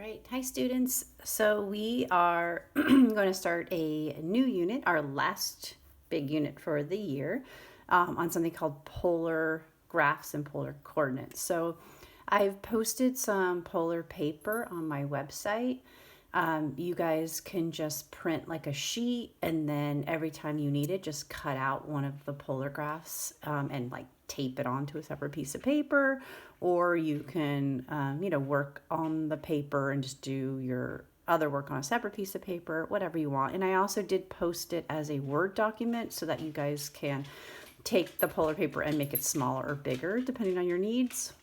right, hi students. So we are going to start a new unit, our last big unit for the year, on something called polar graphs and polar coordinates. So I've posted some polar paper on my website. You guys can just print like a sheet, and then every time you need it, just cut out one of the polar graphs and like tape it onto a separate piece of paper, or you can, work on the paper and just do your other work on a separate piece of paper, whatever you want. And I also did post it as a Word document so that you guys can take the polar paper and make it smaller or bigger depending on your needs.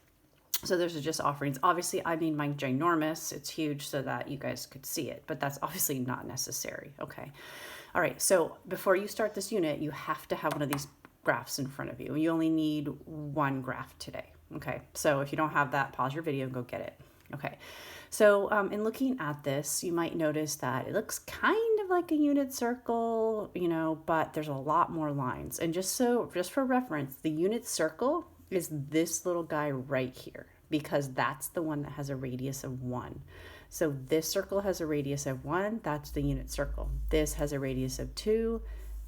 So those are just offerings. Obviously, I made mine ginormous. It's huge so that you guys could see it, but that's obviously not necessary. Okay. All right. So before you start this unit, you have to have one of these graphs in front of you. You only need one graph today. Okay. So if you don't have that, pause your video and go get it. Okay. So in looking at this, you might notice that it looks kind of like a unit circle, but there's a lot more lines. And just for reference, the unit circle is this little guy right here, because that's the one that has a radius of 1. So this circle has a radius of 1, that's the unit circle. This has a radius of 2,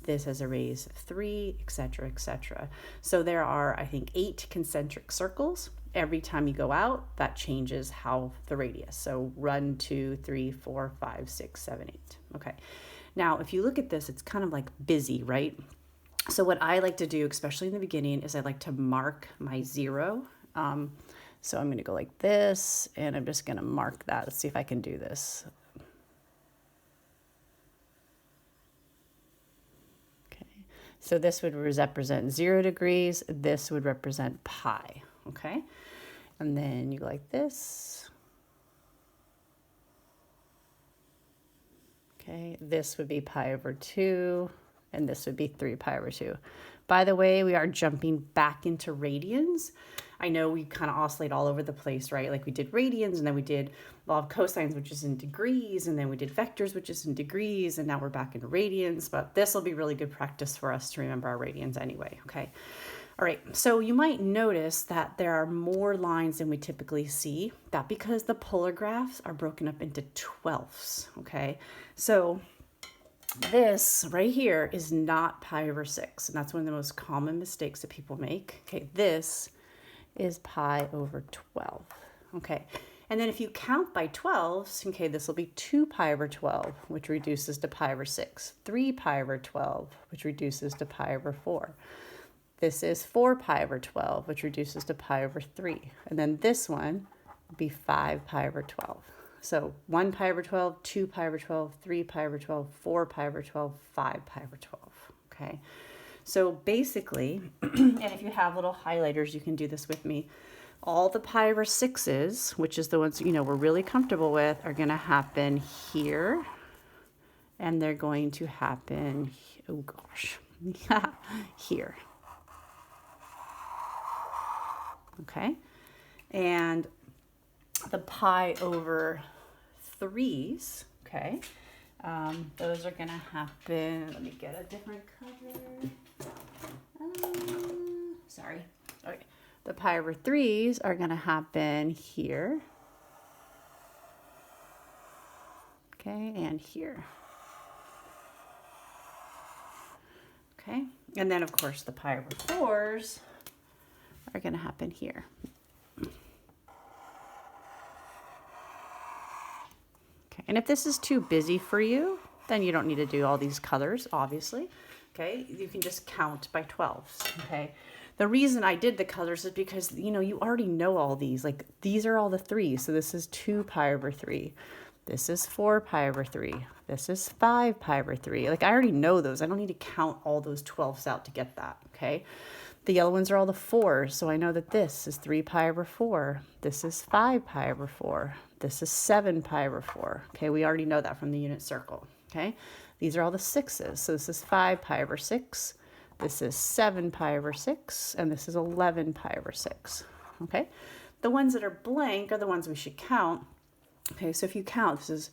this has a radius of 3, etc., etc. So there are, I think, 8 concentric circles. Every time you go out, that changes how the radius. So 1, 2, 3, 4, 5, 6, 7, 8. Okay. Now, if you look at this, it's kind of like busy, right? So what I like to do, especially in the beginning, is I like to mark my 0. So I'm going to go like this, and I'm just going to mark that. Let's see if I can do this. Okay. So this would represent 0 degrees. This would represent pi. Okay. And then you go like this. Okay. This would be pi over 2. And this would be 3 pi over 2. By the way, we are jumping back into radians. I know we kind of oscillate all over the place, right? Like we did radians, and then we did law of cosines, which is in degrees, and then we did vectors, which is in degrees, and now we're back into radians. But this will be really good practice for us to remember our radians anyway, okay? All right, so you might notice that there are more lines than we typically see. That's because the polar graphs are broken up into 12ths, okay? So this right here is not pi over 6, and that's one of the most common mistakes that people make. Okay, this is pi over 12. Okay, and then if you count by 12s, okay, this will be 2 pi over 12, which reduces to pi over 6. 3 pi over 12, which reduces to pi over 4. This is 4 pi over 12, which reduces to pi over 3. And then this one would be 5 pi over 12. So 1 pi over 12, 2 pi over 12, 3 pi over 12, 4 pi over 12, 5 pi over 12, okay? So basically, and if you have little highlighters, you can do this with me. All the pi over 6s, which is the ones, we're really comfortable with, are gonna happen here. And they're going to happen, oh gosh, here. Okay, and the pi over 3s, okay, those are going to happen. Let me get a different color. Sorry. Okay, the pi over 3s are going to happen here, okay, and here. Okay, and then of course the pi over 4s are going to happen here. Okay, and if this is too busy for you, then you don't need to do all these colors, obviously. Okay, you can just count by 12s. Okay, the reason I did the colors is because, you already know all these. Like, these are all the 3s. So this is 2 pi over 3. This is 4 pi over 3. This is 5 pi over 3. Like, I already know those. I don't need to count all those 12s out to get that, okay? The yellow ones are all the 4s, so I know that this is 3 pi over 4. This is 5 pi over 4. This is 7 pi over 4. Okay, we already know that from the unit circle, okay? These are all the 6s, so this is 5 pi over 6. This is 7 pi over 6, and this is 11 pi over 6, okay? The ones that are blank are the ones we should count. Okay, so if you count, this is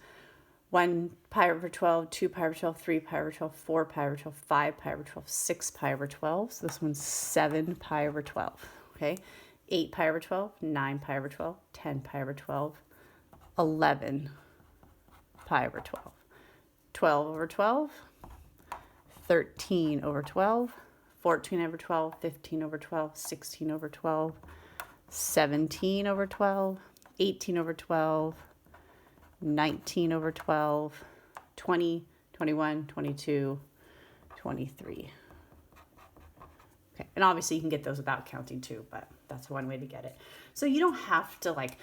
1 pi over 12, 2 pi over 12, 3 pi over 12, 4 pi over 12, 5 pi over 12, 6 pi over 12. So this one's 7 pi over 12, okay? 8 pi over 12, 9 pi over 12, 10 pi over 12, 11 pi over 12. 12 over 12, 13 over 12, 14 over 12, 15 over 12, 16 over 12, 17 over 12, 18 over 12, 19 over 12, 20, 21, 22, 23. Okay, and obviously you can get those without counting too, but that's one way to get it. So you don't have to like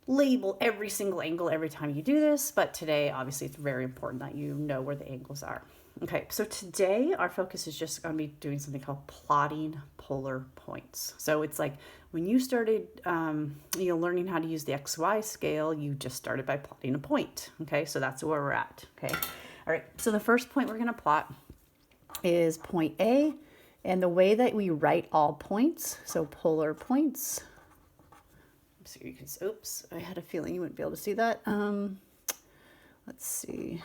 label every single angle every time you do this, but today obviously it's very important that you know where the angles are. Okay, so today our focus is just going to be doing something called plotting polar points. So it's like when you started learning how to use the XY scale, you just started by plotting a point. Okay, so that's where we're at. Okay, all right, so the first point we're going to plot is point A, and the way that we write all points, so polar points. So you can, oops, I had a feeling you wouldn't be able to see that. Let's see.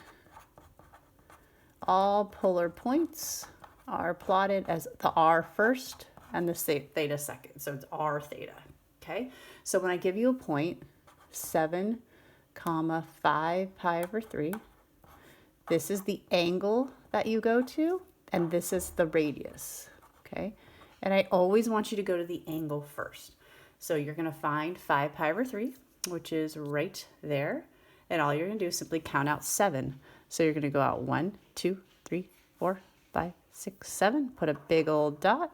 All polar points are plotted as the R first and the theta second. So it's R theta, okay? So when I give you a point, 7, 5 pi over 3, this is the angle that you go to, and this is the radius, okay? And I always want you to go to the angle first. So you're going to find 5 pi over 3, which is right there. And all you're going to do is simply count out 7. So you're going to go out 1, 2, 3, 4, 5, 6, 7. Put a big old dot.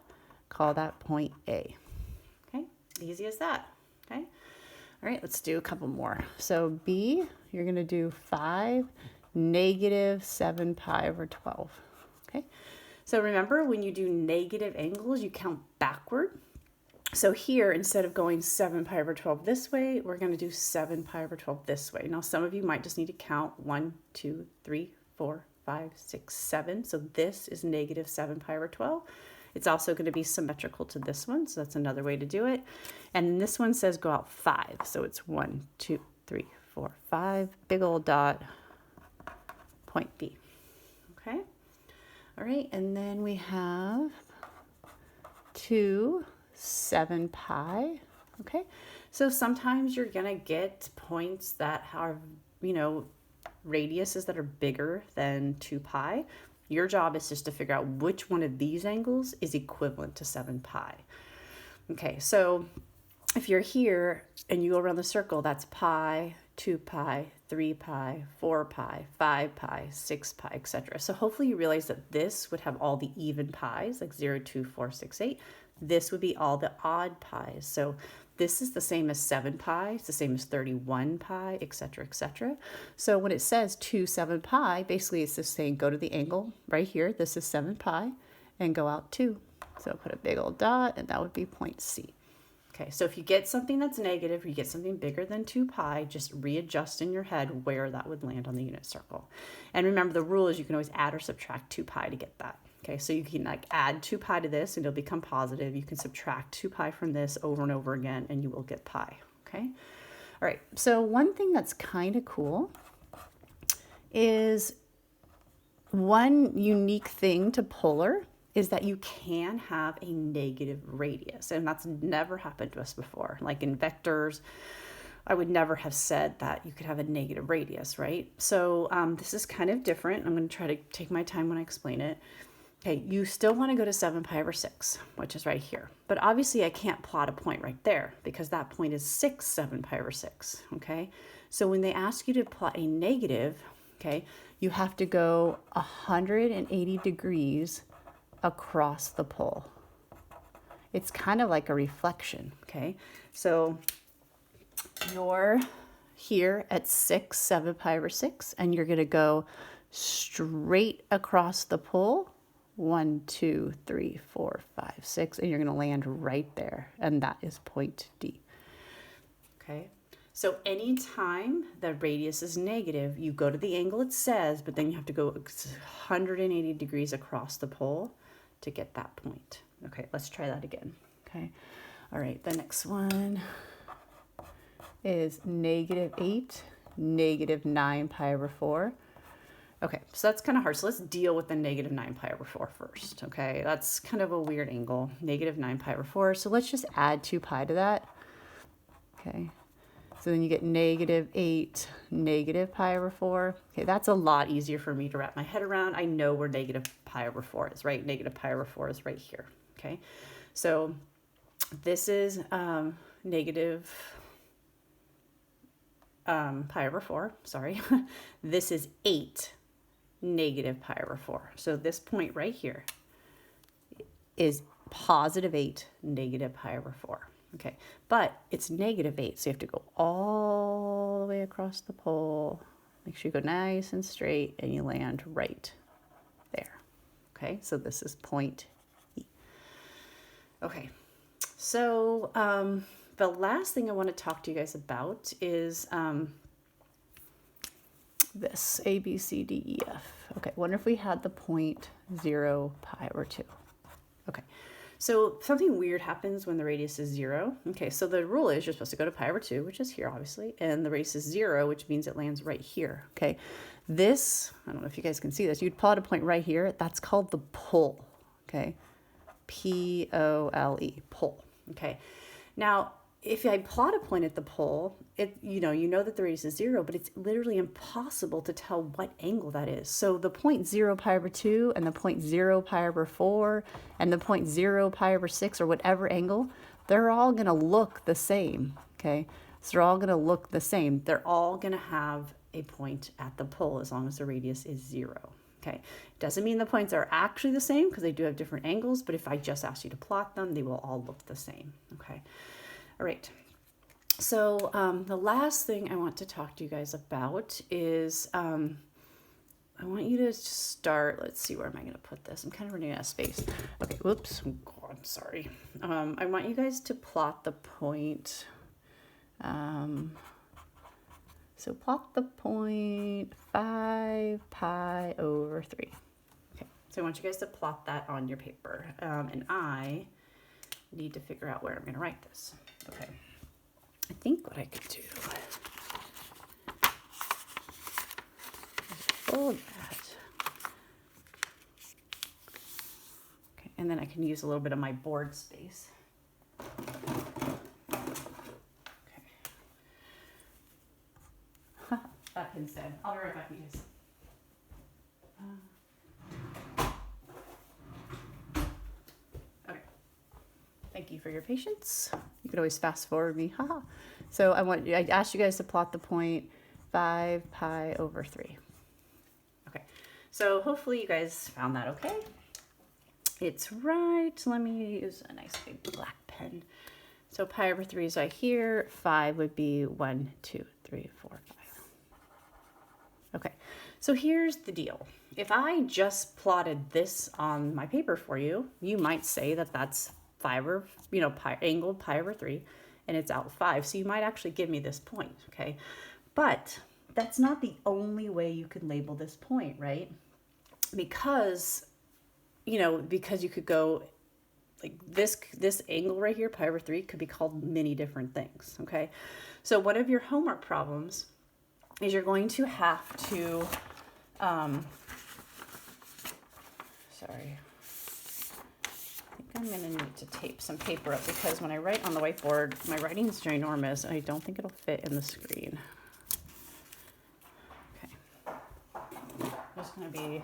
Call that point A. Okay, easy as that. Okay. All right, let's do a couple more. So B, you're going to do 5, negative 7 pi over 12. Okay. So remember, when you do negative angles, you count backward. So here, instead of going 7 pi over 12 this way, we're going to do 7 pi over 12 this way. Now, some of you might just need to count 1, 2, 3, 4, 5, 6, 7. So this is negative 7 pi over 12. It's also going to be symmetrical to this one, so that's another way to do it. And this one says go out 5. So it's 1, 2, 3, 4, 5. Big old dot, point B. Okay? All right, and then we have 2, 7 pi. Okay, so sometimes you're gonna get points that have, radiuses that are bigger than 2 pi. Your job is just to figure out which one of these angles is equivalent to 7 pi. Okay, so if you're here and you go around the circle, that's pi, 2 pi, 3 pi, 4 pi, 5 pi, 6 pi, etc. So hopefully you realize that this would have all the even pi's, like 0, 2, 4, 6, 8. This would be all the odd pi's. So this is the same as 7 pi, it's the same as 31 pi, etc., etc. So when it says 2, 7 pi, basically it's just saying go to the angle right here, this is 7 pi, and go out 2. So put a big old dot, and that would be point C. Okay, so if you get something that's negative, or you get something bigger than 2 pi, just readjust in your head where that would land on the unit circle. And remember, the rule is you can always add or subtract 2 pi to get that. Okay, so you can like add 2 pi to this and it'll become positive. You can subtract 2 pi from this over and over again and you will get pi. Okay, all right, so one thing that's kind of cool is one unique thing to polar is that you can have a negative radius, and that's never happened to us before. Like in vectors, I would never have said that you could have a negative radius, right? So this is kind of different. I'm going to try to take my time when I explain it. Okay, you still want to go to 7 pi over 6, which is right here. But obviously I can't plot a point right there because that point is 7 pi over 6, okay? So when they ask you to plot a negative, okay, you have to go 180 degrees across the pole. It's kind of like a reflection, okay? So you're here at 7 pi over 6, and you're going to go straight across the pole. 1, 2, 3, 4, 5, 6, and you're going to land right there, and that is point D. Okay, so anytime the radius is negative, you go to the angle it says, but then you have to go 180 degrees across the pole to get that point. Okay, let's try that again. Okay, all right, the next one is -8, -9 pi over 4. Okay, so that's kind of hard. So let's deal with the -9 pi over 4 first. Okay, that's kind of a weird angle, -9 pi over 4. So let's just add 2 pi to that. Okay, So then you get negative 8, negative pi over 4. Okay, that's a lot easier for me to wrap my head around. I know where negative pi over 4 is, right? Negative pi over 4 is right here, okay? So this is negative pi over 4, sorry. This is 8, negative pi over 4. So this point right here is positive 8, negative pi over 4. Okay, but it's negative 8, so you have to go all the way across the pole. Make sure you go nice and straight, and you land right there. Okay, so this is point E. Okay, so the last thing I want to talk to you guys about is this A, B, C, D, E, F. Okay, wonder if we had the point 0 pi over 2. Okay. So something weird happens when the radius is 0. Okay, so the rule is you're supposed to go to pi over 2, which is here, obviously, and the radius is 0, which means it lands right here, okay? This, I don't know if you guys can see this, you'd plot a point right here. That's called the pole, okay? P-O-L-E, pole, okay? Now, if I plot a point at the pole, you know that the radius is 0, but it's literally impossible to tell what angle that is. So the point 0 pi over 2 and the point 0 pi over 4 and the point 0 pi over 6 or whatever angle, they're all going to look the same, okay? So they're all going to look the same. They're all going to have a point at the pole as long as the radius is 0. Okay, doesn't mean the points are actually the same because they do have different angles, but if I just ask you to plot them, they will all look the same, okay? All right, so the last thing I want to talk to you guys about is I want you to start, let's see, where am I going to put this? I'm kind of running out of space. Okay, whoops, oh, I'm sorry. I want you guys to plot the point. So plot the point 5 pi over 3. Okay, so I want you guys to plot that on your paper. And I need to figure out where I'm going to write this. Okay, I think what I could do is fold that. Okay, and then I can use a little bit of my board space. Okay. That pin's dead. I'll be right back, you guys. Thank you for your patience. You could always fast forward me, haha. So I asked you guys to plot the point 5 pi over 3. Okay, so hopefully you guys found that okay. It's right, let me use a nice big black pen. So pi over 3 is right here, 5 would be 1, 2, 3, 4, 5. Okay, so here's the deal. If I just plotted this on my paper for you, you might say that that's angled pi over 3, and it's out 5. So you might actually give me this point, okay? But that's not the only way you could label this point, right? Because you could go like this angle right here, pi over 3, could be called many different things, okay? So one of your homework problems is you're going to have to, sorry. I'm going to need to tape some paper up because when I write on the whiteboard, my writing is ginormous and I don't think it'll fit in the screen. Okay. Just going to be,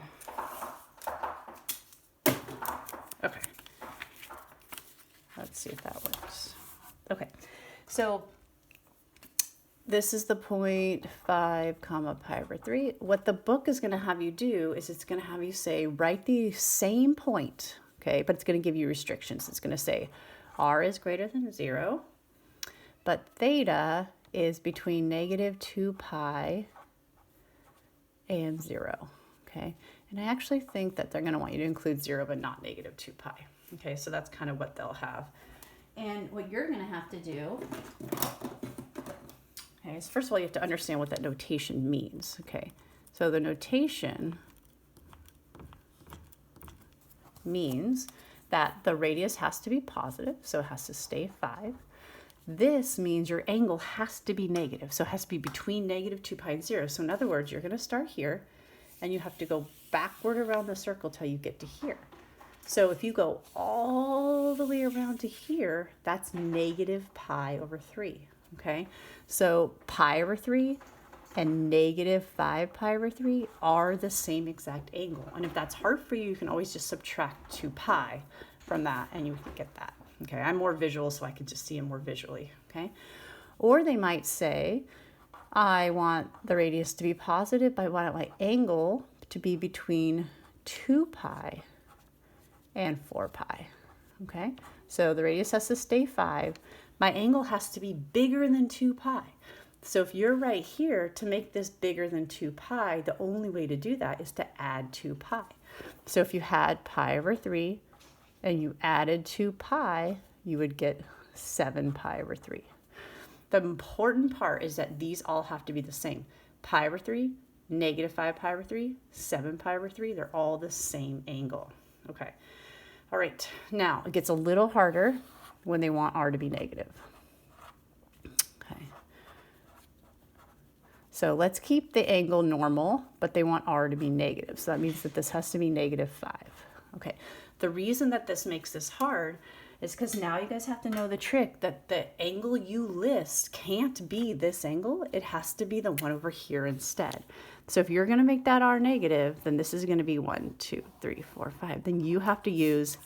okay. Let's see if that works. Okay. So this is the point 5 comma pi over 3. What the book is going to have you do is it's going to have you say, write the same point. Okay, but it's going to give you restrictions. It's going to say r is greater than 0, but theta is between negative 2 pi and 0. Okay, and I actually think that they're going to want you to include 0 but not negative 2 pi. Okay, so that's kind of what they'll have. And what you're going to have to do, okay, is first of all, you have to understand what that notation means. Okay, so the notation means that the radius has to be positive, so it has to stay 5. This means your angle has to be negative, so it has to be between negative 2 pi and 0. So in other words, you're going to start here, and you have to go backward around the circle till you get to here. So if you go all the way around to here, that's negative pi over 3. okay? So pi over 3 and negative 5 pi over 3 are the same exact angle. And if that's hard for you, you can always just subtract 2 pi from that and you can get that. Okay, I'm more visual, so I can just see them more visually, okay? Or they might say, I want the radius to be positive, but I want my angle to be between 2 pi and 4 pi, okay? So the radius has to stay 5. My angle has to be bigger than 2 pi. So if you're right here, to make this bigger than 2 pi, the only way to do that is to add 2 pi. So if you had pi over 3 and you added 2 pi, you would get 7 pi over 3. The important part is that these all have to be the same. Pi over 3, negative 5 pi over 3, 7 pi over 3, they're all the same angle. Okay. All right. Now, it gets a little harder when they want r to be negative. Okay. So let's keep the angle normal, but they want r to be negative. So that means that this has to be negative 5. Okay. The reason that this makes this hard is because now you guys have to know the trick that the angle you list can't be this angle. It has to be the one over here instead. So if you're going to make that r negative, then this is going to be 1, 2, 3, 4, 5. Then you have to use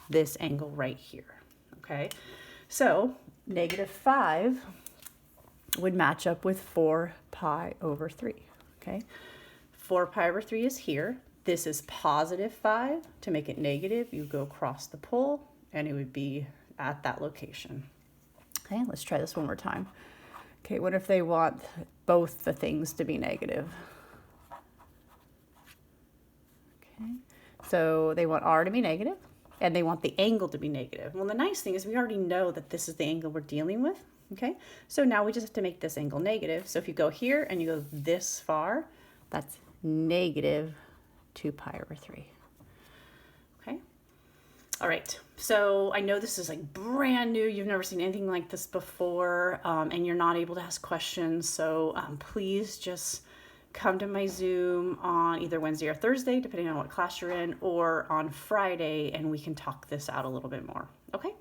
this angle right here. Okay. So negative 5 would match up with 4 pi over 3. Okay. 4 pi over 3 is here. This is positive 5. To make it negative, you go across the pole, and it would be at that location. Okay, let's try this one more time. Okay, what if they want both the things to be negative? Okay, so they want r to be negative, and they want the angle to be negative. Well, the nice thing is we already know that this is the angle we're dealing with. Okay, so now we just have to make this angle negative. So if you go here and you go this far, that's negative 2 pi over 3. Okay. All right. So I know this is like brand new. You've never seen anything like this before, and you're not able to ask questions. So please just come to my Zoom on either Wednesday or Thursday, depending on what class you're in, or on Friday, and we can talk this out a little bit more. Okay.